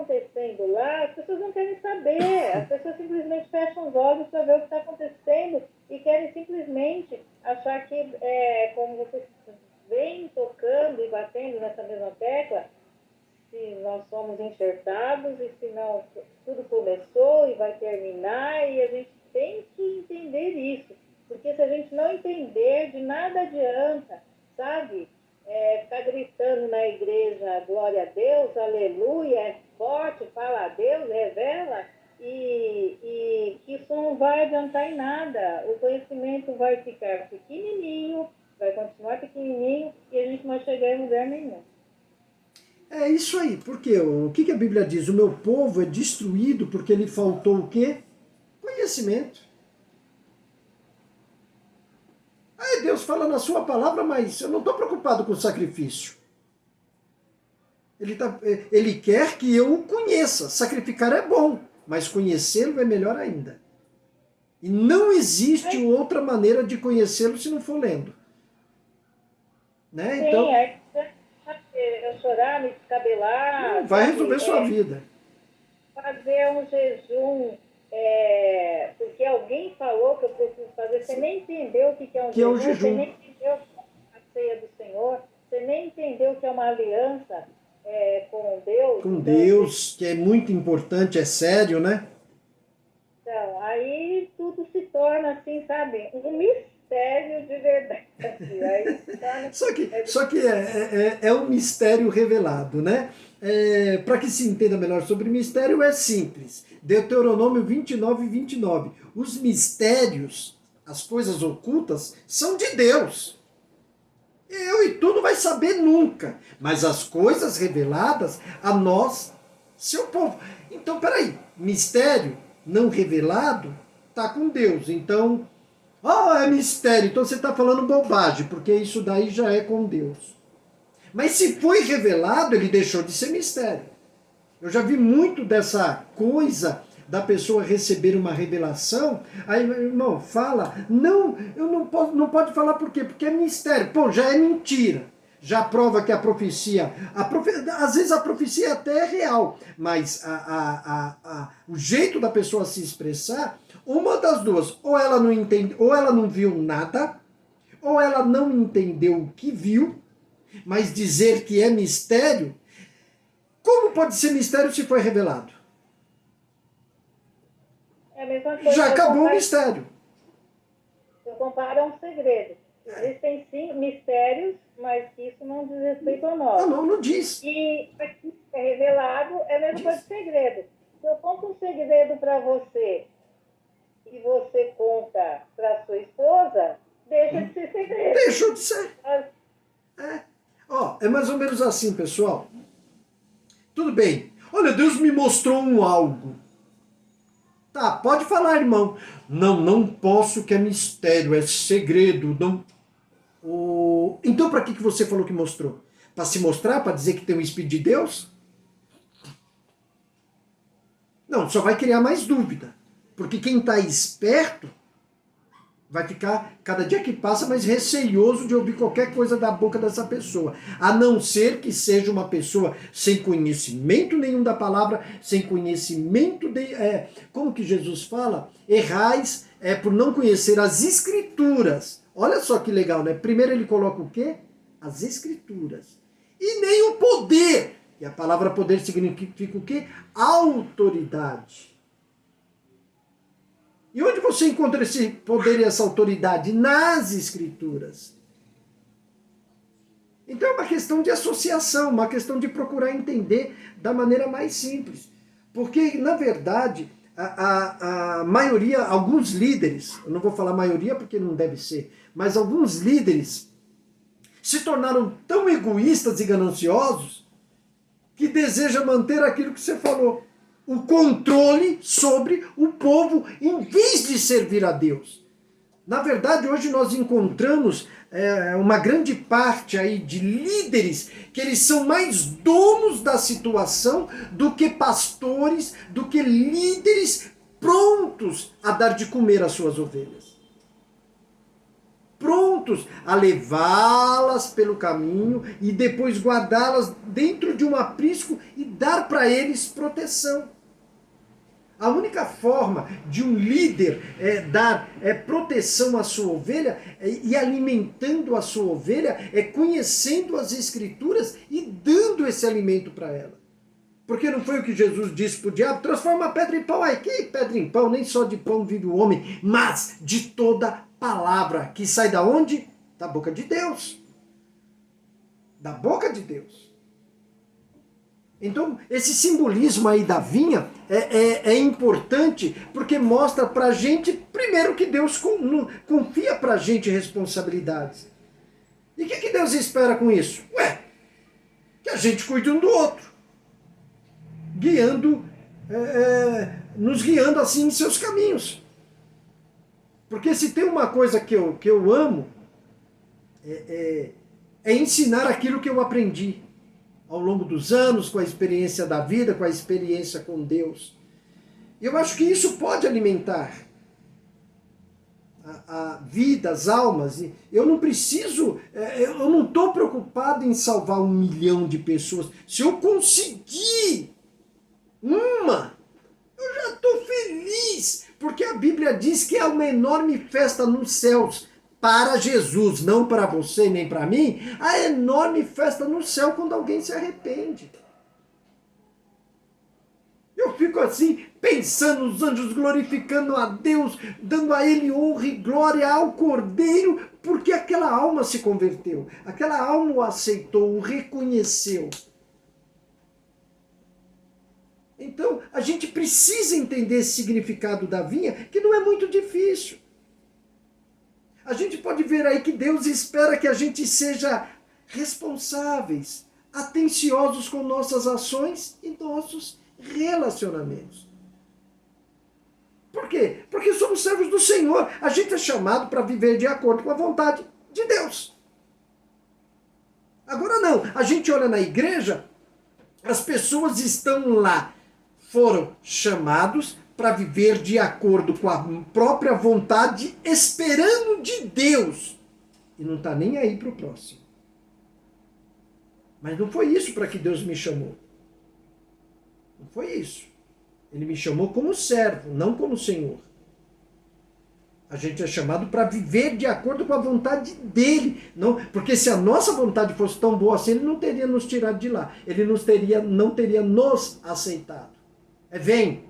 acontecendo lá, as pessoas não querem saber. As pessoas simplesmente fecham os olhos para ver o que está acontecendo e querem simplesmente achar que, como vocês vêm tocando e batendo nessa mesma tecla, se nós somos enxertados e se não, tudo começou e vai terminar, e a gente tem que entender isso, porque se a gente não entender, de nada adianta, sabe? Ficar gritando na igreja, glória a Deus, aleluia, é forte, fala a Deus, revela, e que isso não vai adiantar em nada. O conhecimento vai ficar pequenininho, vai continuar pequenininho, e a gente não vai chegar em lugar nenhum. É isso aí, porque o que a Bíblia diz? O meu povo é destruído porque lhe faltou o quê? Conhecimento. Aí Deus fala na sua palavra, mas eu não estou preocupado com o sacrifício. Ele quer que eu o conheça. Sacrificar é bom, mas conhecê-lo é melhor ainda. E não existe outra maneira de conhecê-lo se não for lendo. Né? Sim, então, eu chorar, me descabelar. Vai resolver sua vida. Fazer um jejum, porque alguém falou que eu preciso fazer. Você nem entendeu o que é um jejum, você nem entendeu a ceia do Senhor, você nem entendeu o que é uma aliança com Deus. Com Deus, que é muito importante, é sério, né? Então, aí tudo se torna assim, sabe, um mistério de verdade. Aí se torna... Só que é um mistério revelado, né? Para que se entenda melhor sobre mistério, é simples. Deuteronômio 29 e 29. Os mistérios, as coisas ocultas, são de Deus. Eu e tu não vai saber nunca. Mas as coisas reveladas a nós, seu povo. Então, peraí. Mistério não revelado está com Deus. Então, é mistério. Então você está falando bobagem, porque isso daí já é com Deus. Mas se foi revelado, ele deixou de ser mistério. Eu já vi muito dessa coisa da pessoa receber uma revelação, aí, meu irmão, fala, não, eu não pode falar por quê? Porque é mistério. Pô, já é mentira. Já prova que a profecia, às vezes a profecia até é real, mas o jeito da pessoa se expressar, uma das duas, ou ela não entende, ou ela não viu nada, ou ela não entendeu o que viu, mas dizer que é mistério, como pode ser mistério se foi revelado? É a mesma coisa. Já acabou o mistério. Eu comparo a um segredo. Existem sim mistérios, mas isso não diz respeito a nós. Não diz. E aqui é revelado, é a mesma coisa de segredo. Se eu conto um segredo para você e você conta para sua esposa, deixa de ser segredo. Deixou de ser. É mais ou menos assim, pessoal. Tudo bem. Olha, Deus me mostrou algo. Tá, pode falar, irmão. Não posso, que é mistério, é segredo. Não. Então, para que você falou que mostrou? Para se mostrar? Para dizer que tem um Espírito de Deus? Não, só vai criar mais dúvida. Porque quem está esperto vai ficar, cada dia que passa, mais receioso de ouvir qualquer coisa da boca dessa pessoa. A não ser que seja uma pessoa sem conhecimento nenhum da palavra, sem conhecimento de... como que Jesus fala? Errais por não conhecer as Escrituras. Olha só que legal, né? Primeiro ele coloca o quê? As Escrituras. E nem o poder. E a palavra poder significa o quê? Autoridade. E onde você encontra esse poder e essa autoridade? Nas Escrituras. Então é uma questão de associação, uma questão de procurar entender da maneira mais simples. Porque, na verdade, a maioria, alguns líderes, eu não vou falar maioria porque não deve ser, mas alguns líderes se tornaram tão egoístas e gananciosos que desejam manter aquilo que você falou. O controle sobre o povo em vez de servir a Deus. Na verdade, hoje nós encontramos uma grande parte aí de líderes que eles são mais donos da situação do que pastores, do que líderes prontos a dar de comer às suas ovelhas. Prontos a levá-las pelo caminho e depois guardá-las dentro de um aprisco e dar para eles proteção. A única forma de um líder dar proteção à sua ovelha e alimentando a sua ovelha é conhecendo as Escrituras e dando esse alimento para ela. Porque não foi o que Jesus disse para o diabo? Transforma a pedra em pão. Aí, que pedra em pão? Nem só de pão vive o homem, mas de toda palavra que sai da onde? Da boca de Deus. Da boca de Deus. Então, esse simbolismo aí da vinha é importante porque mostra pra gente, primeiro, que Deus confia pra gente responsabilidades. E o que Deus espera com isso? Que a gente cuide um do outro. Nos guiando assim em seus caminhos. Porque se tem uma coisa que eu amo, é ensinar aquilo que eu aprendi ao longo dos anos, com a experiência da vida, com a experiência com Deus. Eu acho que isso pode alimentar a vida, as almas. Eu não preciso, eu não estou preocupado em salvar 1 milhão de pessoas. Se eu conseguir uma, eu já estou feliz, porque a Bíblia diz que é uma enorme festa nos céus, para Jesus, não para você nem para mim, a enorme festa no céu quando alguém se arrepende. Eu fico assim, pensando os anjos glorificando a Deus, dando a Ele honra e glória ao Cordeiro, porque aquela alma se converteu, aquela alma o aceitou, o reconheceu. Então, a gente precisa entender esse significado da vinha, que não é muito difícil. A gente pode ver aí que Deus espera que a gente seja responsáveis, atenciosos com nossas ações e nossos relacionamentos. Por quê? Porque somos servos do Senhor. A gente é chamado para viver de acordo com a vontade de Deus. Agora não, a gente olha na igreja, as pessoas estão lá, foram chamados para viver de acordo com a própria vontade, esperando de Deus. E não está nem aí para o próximo. Mas não foi isso para que Deus me chamou. Não foi isso. Ele me chamou como servo, não como Senhor. A gente é chamado para viver de acordo com a vontade dele. Não, porque se a nossa vontade fosse tão boa assim, ele não teria nos tirado de lá. Ele não teria nos aceitado. Vem.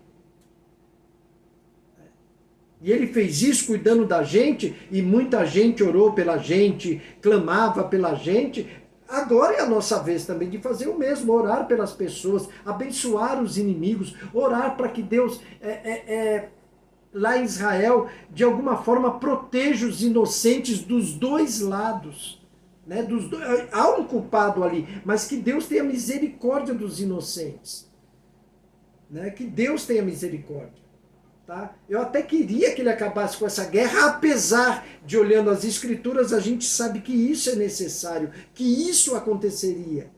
E ele fez isso cuidando da gente, e muita gente orou pela gente, clamava pela gente. Agora é a nossa vez também de fazer o mesmo, orar pelas pessoas, abençoar os inimigos, orar para que Deus, lá em Israel, de alguma forma proteja os inocentes dos dois lados. Né? Há um culpado ali, mas que Deus tenha misericórdia dos inocentes. Né? Que Deus tenha misericórdia. Tá? Eu até queria que ele acabasse com essa guerra, apesar de, olhando as Escrituras, a gente sabe que isso é necessário, que isso aconteceria.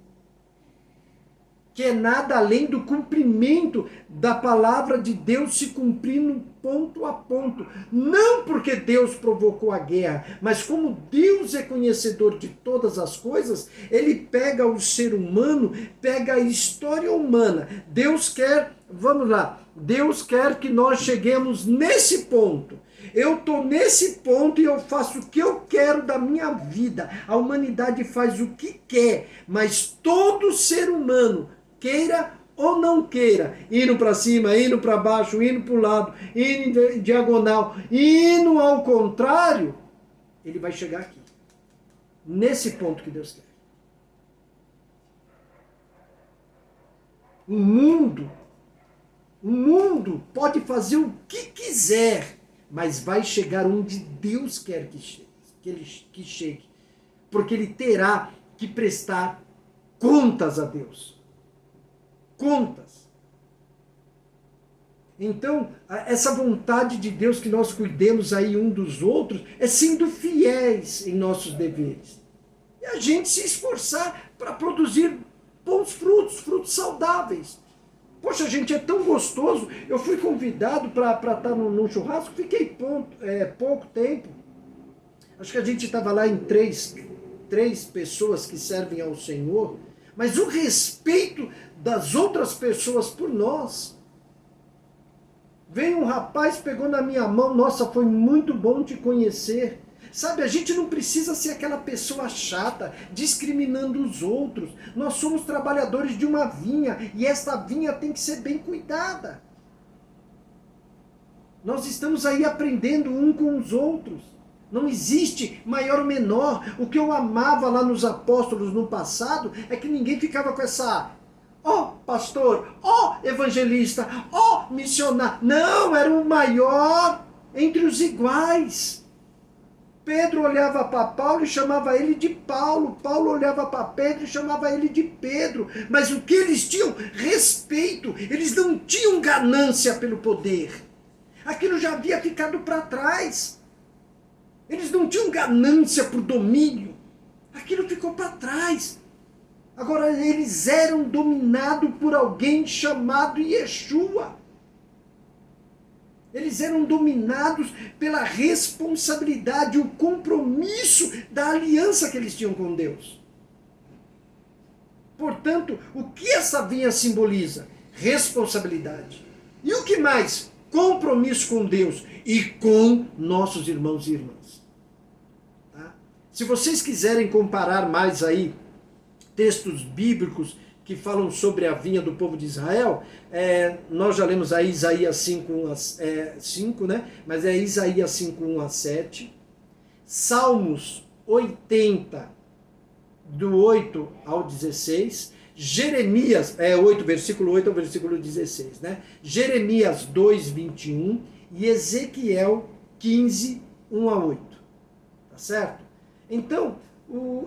Que é nada além do cumprimento da palavra de Deus se cumprindo ponto a ponto. Não porque Deus provocou a guerra, mas como Deus é conhecedor de todas as coisas, ele pega o ser humano, pega a história humana. Deus quer, vamos lá, Deus quer que nós cheguemos nesse ponto. Eu estou nesse ponto e eu faço o que eu quero da minha vida. A humanidade faz o que quer, mas todo ser humano, queira ou não queira, indo para cima, indo para baixo, indo para o lado, indo em diagonal, indo ao contrário, ele vai chegar aqui. Nesse ponto que Deus quer. O mundo pode fazer o que quiser, mas vai chegar onde Deus quer que chegue. Porque ele terá que prestar contas a Deus. Contas. Então, essa vontade de Deus que nós cuidemos aí um dos outros é sendo fiéis em nossos deveres. E a gente se esforçar para produzir bons frutos, frutos saudáveis. Poxa, gente, é tão gostoso. Eu fui convidado para estar num churrasco, fiquei pouco tempo. Acho que a gente estava lá em três pessoas que servem ao Senhor. mas o respeito das outras pessoas por nós. Veio um rapaz, pegou na minha mão, nossa, foi muito bom te conhecer. Sabe, a gente não precisa ser aquela pessoa chata, discriminando os outros. Nós somos trabalhadores de uma vinha, e esta vinha tem que ser bem cuidada. Nós estamos aí aprendendo um com os outros. Não existe maior ou menor. O que eu amava lá nos apóstolos no passado é que ninguém ficava com essa... ó pastor, ó evangelista, ó missionário. Não, era o maior entre os iguais. Pedro olhava para Paulo e chamava ele de Paulo. Paulo olhava para Pedro e chamava ele de Pedro. Mas o que eles tinham? Respeito. Eles não tinham ganância pelo poder. Aquilo já havia ficado para trás. Eles não tinham ganância por domínio. Aquilo ficou para trás. Agora eles eram dominados por alguém chamado Yeshua. Eles eram dominados pela responsabilidade, o compromisso da aliança que eles tinham com Deus. Portanto, o que essa vinha simboliza? Responsabilidade. E o que mais? Compromisso com Deus e com nossos irmãos e irmãs. Tá? Se vocês quiserem comparar mais aí textos bíblicos que falam sobre a vinha do povo de Israel, nós já lemos aí Isaías 5, né? Mas é Isaías 5, 1 a 7. Salmos 80, do 8 ao 16. Jeremias, 8, versículo 8 ao versículo 16, né? Jeremias 2, 21 e Ezequiel 15, 1 a 8. Tá certo? Então,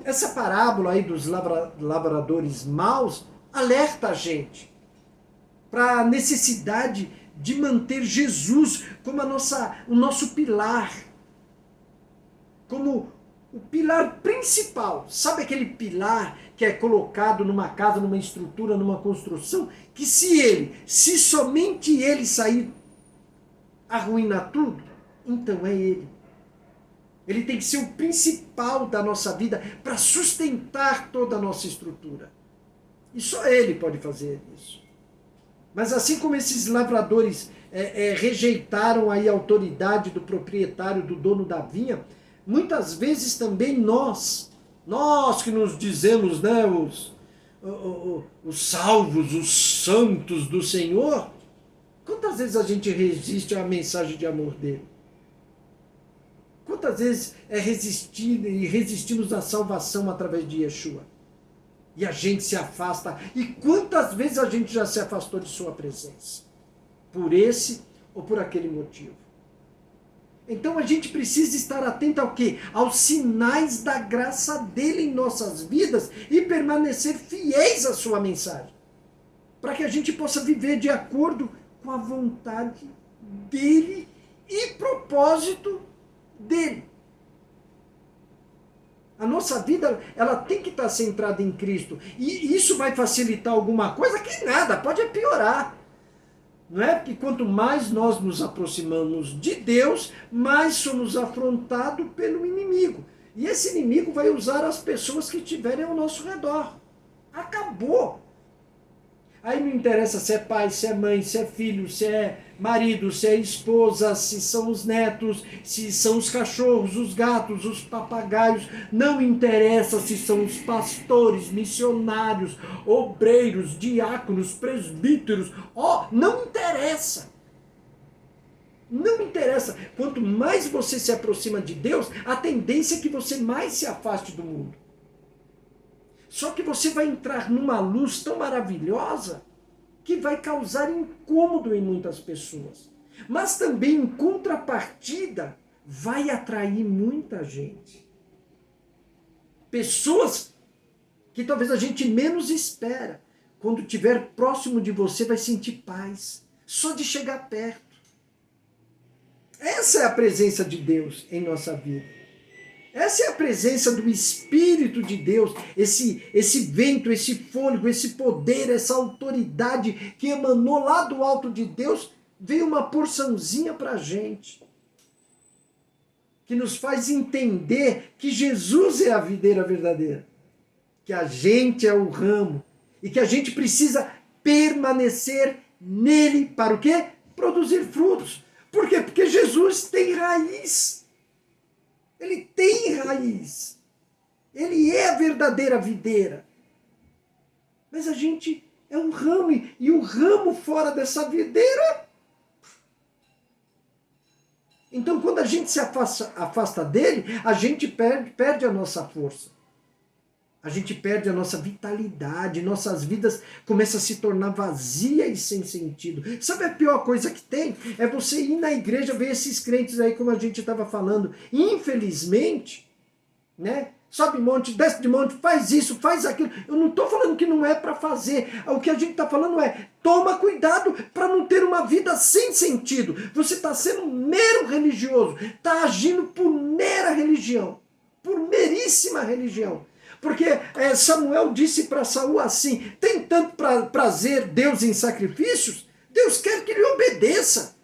essa parábola aí dos lavradores maus alerta a gente para a necessidade de manter Jesus como o nosso pilar, como o pilar principal. Sabe aquele pilar que é colocado numa casa, numa estrutura, numa construção, que se somente ele sair, arruína tudo? Então é ele. Ele tem que ser o principal da nossa vida para sustentar toda a nossa estrutura. E só ele pode fazer isso. Mas assim como esses lavradores rejeitaram aí a autoridade do proprietário, do dono da vinha, muitas vezes também nós que nos dizemos, né, os salvos, os santos do Senhor, quantas vezes a gente resiste à mensagem de amor dele? Quantas vezes resistimos à salvação através de Yeshua? E a gente se afasta. E quantas vezes a gente já se afastou de sua presença? Por esse ou por aquele motivo. Então a gente precisa estar atento ao quê? Aos sinais da graça dele em nossas vidas e permanecer fiéis à sua mensagem. Para que a gente possa viver de acordo com a vontade dele e propósito dele. A nossa vida, ela tem que estar centrada em Cristo. E isso vai facilitar alguma coisa? Que nada, pode piorar. Não é? Porque quanto mais nós nos aproximamos de Deus, mais somos afrontados pelo inimigo. E esse inimigo vai usar as pessoas que estiverem ao nosso redor. Acabou. Aí não interessa se é pai, se é mãe, se é filho, se é marido, se é esposa, se são os netos, se são os cachorros, os gatos, os papagaios. Não interessa se são os pastores, missionários, obreiros, diáconos, presbíteros. Não interessa. Não interessa. Quanto mais você se aproxima de Deus, a tendência é que você mais se afaste do mundo. Só que você vai entrar numa luz tão maravilhosa que vai causar incômodo em muitas pessoas. Mas também, em contrapartida, vai atrair muita gente. Pessoas que talvez a gente menos espera. Quando estiver próximo de você, vai sentir paz. Só de chegar perto. Essa é a presença de Deus em nossa vida. Essa é a presença do Espírito de Deus, esse vento, esse fôlego, esse poder, essa autoridade que emanou lá do alto de Deus, veio uma porçãozinha para a gente, que nos faz entender que Jesus é a videira verdadeira. que a gente é o ramo e que a gente precisa permanecer nele para o quê? Produzir frutos. Por quê? Porque Jesus tem raiz. Ele tem raiz. Ele é a verdadeira videira. Mas a gente é um ramo, e o ramo fora dessa videira. Então, quando a gente se afasta dele, a gente perde a nossa força. A gente perde a nossa vitalidade, nossas vidas começam a se tornar vazias e sem sentido. Sabe a pior coisa que tem? É você ir na igreja, ver esses crentes aí, como a gente estava falando. Infelizmente, né? Sobe monte, desce de monte, faz isso, faz aquilo. Eu não estou falando que não é para fazer. O que a gente está falando é, toma cuidado para não ter uma vida sem sentido. Você está sendo um mero religioso, está agindo por mera religião, por meríssima religião. Porque Samuel disse para Saul assim, tem tanto prazer Deus em sacrifícios, Deus quer que ele obedeça.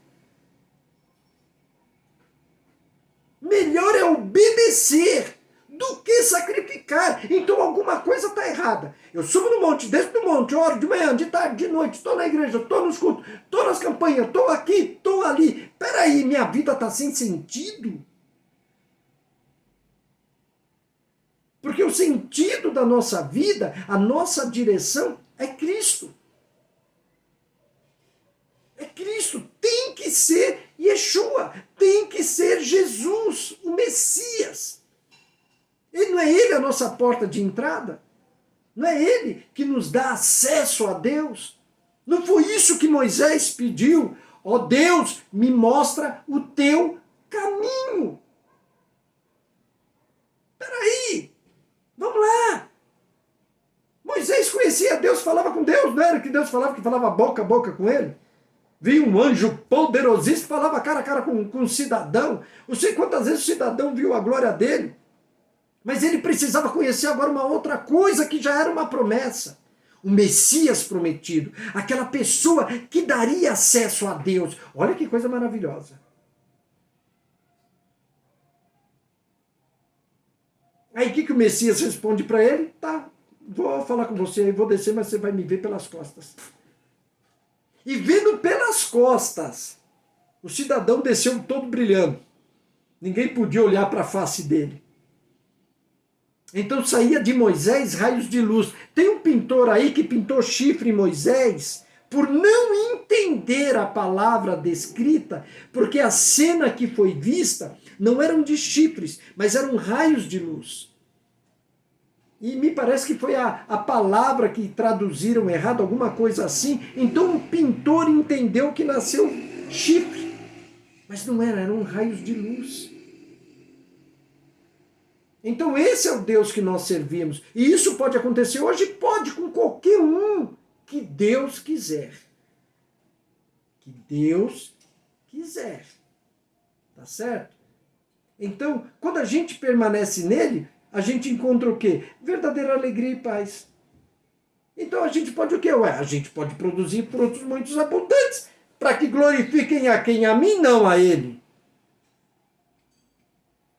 Melhor é obedecer do que sacrificar. Então alguma coisa está errada. Eu subo no monte, desço do monte, oro de manhã, de tarde, de noite, estou na igreja, estou nos cultos, estou nas campanhas, estou aqui, estou ali. Peraí, minha vida está sem sentido? Porque o sentido da nossa vida, a nossa direção é Cristo. É Cristo, tem que ser Yeshua, tem que ser Jesus, o Messias. Não é ele a nossa porta de entrada? Não é ele que nos dá acesso a Deus? Não foi isso que Moisés pediu? Ó Deus, me mostra o teu caminho. Peraí, vamos lá. Moisés conhecia Deus, falava com Deus, não era que Deus falava, que falava boca a boca com ele? Viu um anjo poderosíssimo, falava cara a cara com um cidadão. Não sei quantas vezes o cidadão viu a glória dele. Mas ele precisava conhecer agora uma outra coisa que já era uma promessa. O Messias prometido. Aquela pessoa que daria acesso a Deus. Olha que coisa maravilhosa. Aí o que o Messias responde para ele? Tá, vou falar com você, vou descer, mas você vai me ver pelas costas. E vendo pelas costas, o cidadão desceu todo brilhando. Ninguém podia olhar para a face dele. Então saía de Moisés raios de luz. Tem um pintor aí que pintou chifre em Moisés por não entender a palavra descrita, porque a cena que foi vista não eram de chifres, mas eram raios de luz. E me parece que foi a palavra que traduziram errado, alguma coisa assim. Então o pintor entendeu que nasceu chifre. Mas não era, eram raios de luz. Então esse é o Deus que nós servimos. E isso pode acontecer hoje? Pode, com qualquer um que Deus quiser. Que Deus quiser. Tá certo? Então, quando a gente permanece nele, a gente encontra o quê? Verdadeira alegria e paz. Então a gente pode o quê? A gente pode produzir frutos muito abundantes, para que glorifiquem a quem? A mim, não a ele.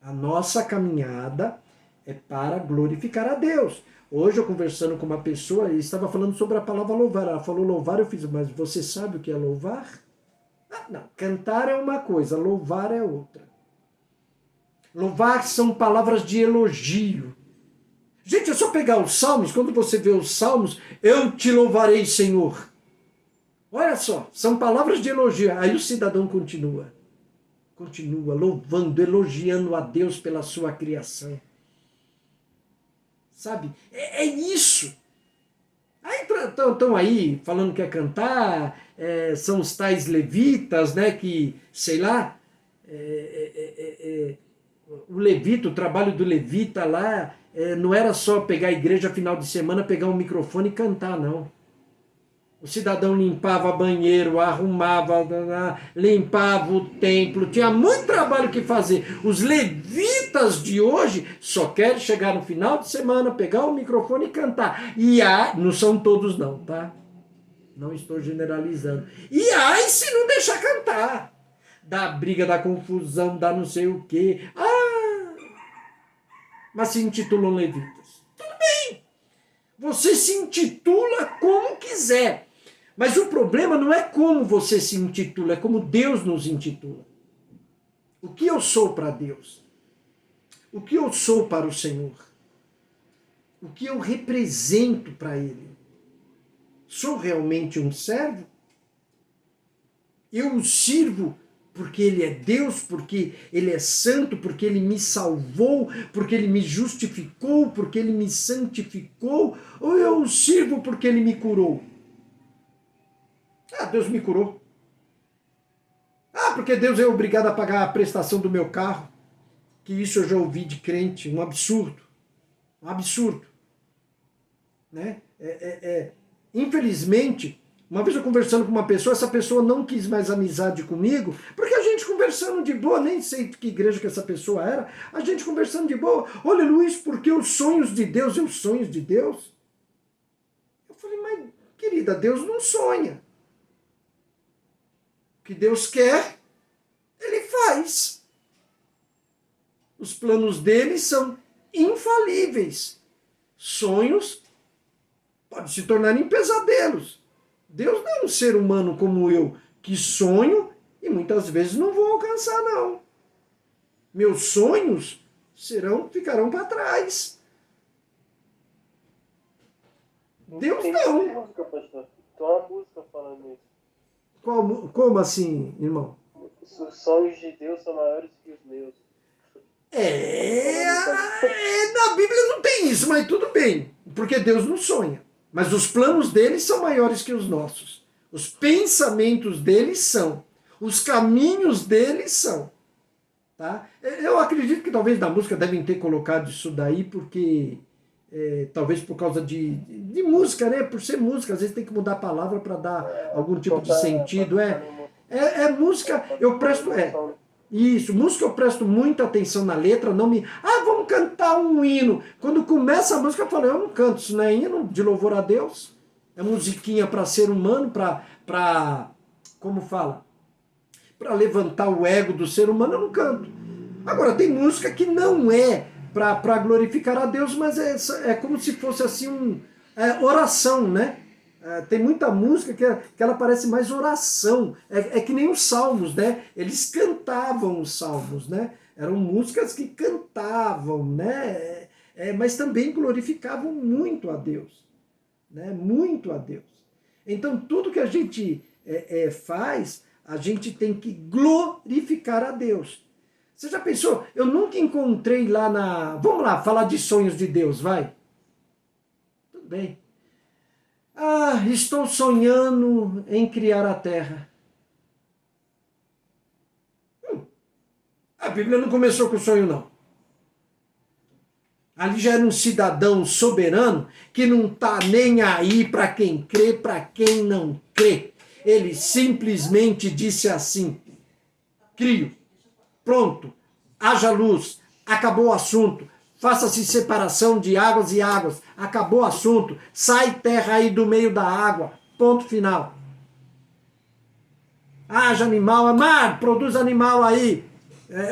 A nossa caminhada é para glorificar a Deus. Hoje eu conversando com uma pessoa, e estava falando sobre a palavra louvar. Ela falou louvar, eu fiz, mas você sabe o que é louvar? Ah, não, cantar é uma coisa, louvar é outra. Louvar são palavras de elogio. Gente, é só pegar os salmos, quando você vê os salmos, eu te louvarei, Senhor. Olha só, são palavras de elogio. Aí o cidadão continua louvando, elogiando a Deus pela sua criação. Sabe? É isso. Aí estão aí falando que é cantar, são os tais levitas, né, que, sei lá, o levita, o trabalho do levita lá, não era só pegar a igreja final de semana, pegar um microfone e cantar, não. O cidadão limpava banheiro, arrumava, limpava o templo, tinha muito trabalho que fazer. Os levitas de hoje só querem chegar no final de semana, pegar o microfone e cantar. E não são todos não, tá? Não estou generalizando. E ai se não deixar cantar. Dá briga, dá confusão, dá não sei o quê. Mas se intitulam levitas. Tudo bem. Você se intitula como quiser. Mas o problema não é como você se intitula, é como Deus nos intitula. O que eu sou para Deus? O que eu sou para o Senhor? O que eu represento para Ele? Sou realmente um servo? Eu o sirvo porque Ele é Deus, porque Ele é santo, porque Ele me salvou, porque Ele me justificou, porque Ele me santificou? Ou eu o sirvo porque Ele me curou? Ah, Deus me curou. Ah, porque Deus é obrigado a pagar a prestação do meu carro. Que isso eu já ouvi de crente, um absurdo. Um absurdo. Né? Infelizmente, uma vez eu conversando com uma pessoa, essa pessoa não quis mais amizade comigo, porque a gente conversando de boa, nem sei que igreja que essa pessoa era, a gente conversando de boa, olha Luiz, porque os sonhos de Deus e os sonhos de Deus? Eu falei, mas querida, Deus não sonha. O que Deus quer, Ele faz. Os planos dele são infalíveis. Sonhos podem se tornar em pesadelos. Deus não é um ser humano como eu, que sonho e muitas vezes não vou alcançar, não. Meus sonhos ficarão para trás. Deus não. Música, pastor. Tem uma música falando isso. Como assim, irmão? Os sonhos de Deus são maiores que os meus. Na Bíblia não tem isso, mas tudo bem, porque Deus não sonha. Mas os planos dele são maiores que os nossos. Os pensamentos dele são. Os caminhos dele são. Tá? Eu acredito que talvez na música devem ter colocado isso daí, porque talvez por causa de música, né? Por ser música, às vezes tem que mudar a palavra para dar algum tipo de sentido. Música, eu presto. Isso, música eu presto muita atenção na letra, não me. Ah, vamos cantar um hino. Quando começa a música, eu falo, eu não canto, isso não é hino de louvor a Deus. É musiquinha para ser humano, como fala? Para levantar o ego do ser humano, eu não canto. Agora, tem música que não é para glorificar a Deus, mas é como se fosse assim oração, né? Tem muita música que ela parece mais oração. É que nem os salmos, né? Eles cantavam os salmos, né? Eram músicas que cantavam, né? Mas também glorificavam muito a Deus. Né? Muito a Deus. Então, tudo que a gente faz, a gente tem que glorificar a Deus. Você já pensou? Eu nunca encontrei lá na... Vamos lá, falar de sonhos de Deus, vai? Tudo bem. Ah, estou sonhando em criar a terra. A Bíblia não começou com sonho, não. Ali já era um cidadão soberano que não está nem aí para quem crê, para quem não crê. Ele simplesmente disse assim, crio, pronto, haja luz, acabou o assunto. Faça-se separação de águas e águas. Acabou o assunto. Sai terra aí do meio da água. Ponto final. Haja animal. Mar, produz animal aí.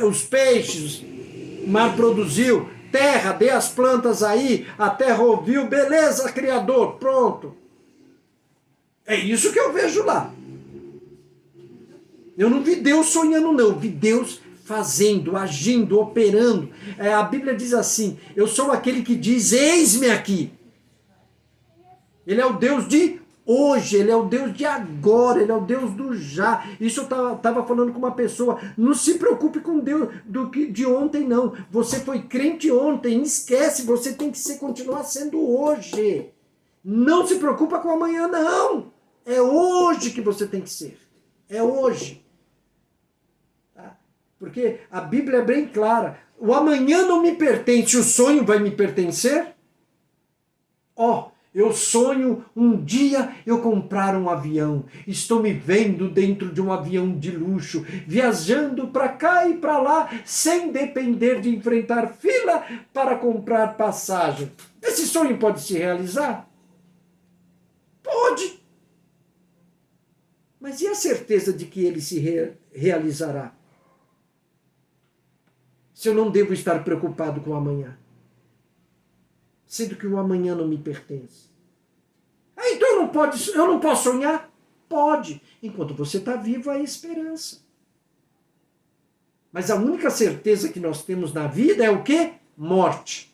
Os peixes. Mar produziu. Terra, dê as plantas aí. A terra ouviu. Beleza, Criador. Pronto. É isso que eu vejo lá. Eu não vi Deus sonhando, não. Eu vi Deus fazendo, agindo, operando. A Bíblia diz assim, eu sou aquele que diz, eis-me aqui. Ele é o Deus de hoje, ele é o Deus de agora, ele é o Deus do já. Isso eu estava falando com uma pessoa, não se preocupe com Deus de ontem, não. Você foi crente ontem, esquece, você tem que continuar sendo hoje. Não se preocupa com amanhã, não. É hoje que você tem que ser. É hoje. Porque a Bíblia é bem clara. O amanhã não me pertence, o sonho vai me pertencer? Eu sonho um dia eu comprar um avião. Estou me vendo dentro de um avião de luxo, viajando para cá e para lá, sem depender de enfrentar fila para comprar passagem. Esse sonho pode se realizar? Pode. Mas e a certeza de que ele se realizará? Se eu não devo estar preocupado com o amanhã. sendo que o amanhã não me pertence? Ah, então eu não posso sonhar? Pode. Enquanto você está vivo, há esperança. Mas a única certeza que nós temos na vida é o quê? Morte.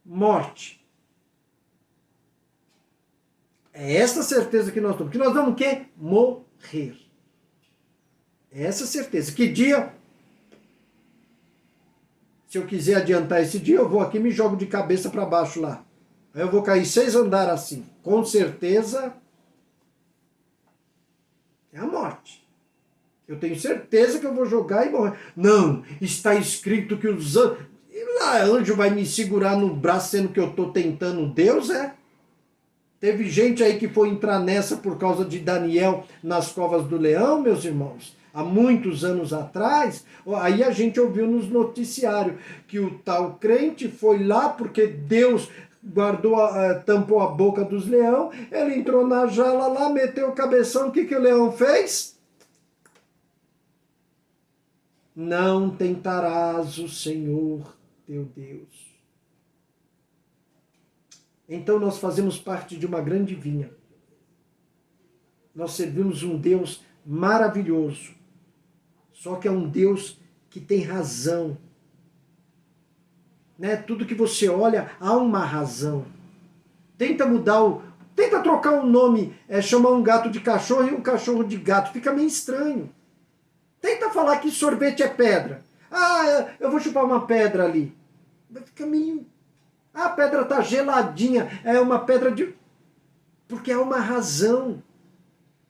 Morte. É essa certeza que nós temos. Que nós vamos o quê? Morrer. É essa certeza. Que dia? Se eu quiser adiantar esse dia, eu vou aqui e me jogo de cabeça para baixo lá. Aí eu vou cair 6 andares assim. Com certeza é a morte. Eu tenho certeza que eu vou jogar e morrer. Não, está escrito que os anjos... E lá, anjo vai me segurar no braço sendo que eu estou tentando Deus, é? Teve gente aí que foi entrar nessa por causa de Daniel nas covas do leão, meus irmãos. Há muitos anos atrás, aí a gente ouviu nos noticiários que o tal crente foi lá porque Deus guardou, tampou a boca dos leões, ele entrou na jaula lá, meteu o cabeção, o que o leão fez? Não tentarás o Senhor teu Deus. Então nós fazemos parte de uma grande vinha. Nós servimos um Deus maravilhoso. Só que é um Deus que tem razão. Né? Tudo que você olha, há uma razão. Tenta trocar um nome, chamar um gato de cachorro e um cachorro de gato. Fica meio estranho. Tenta falar que sorvete é pedra. Ah, eu vou chupar uma pedra ali. Fica meio... Ah, a pedra está geladinha. É uma pedra de... Porque há uma razão.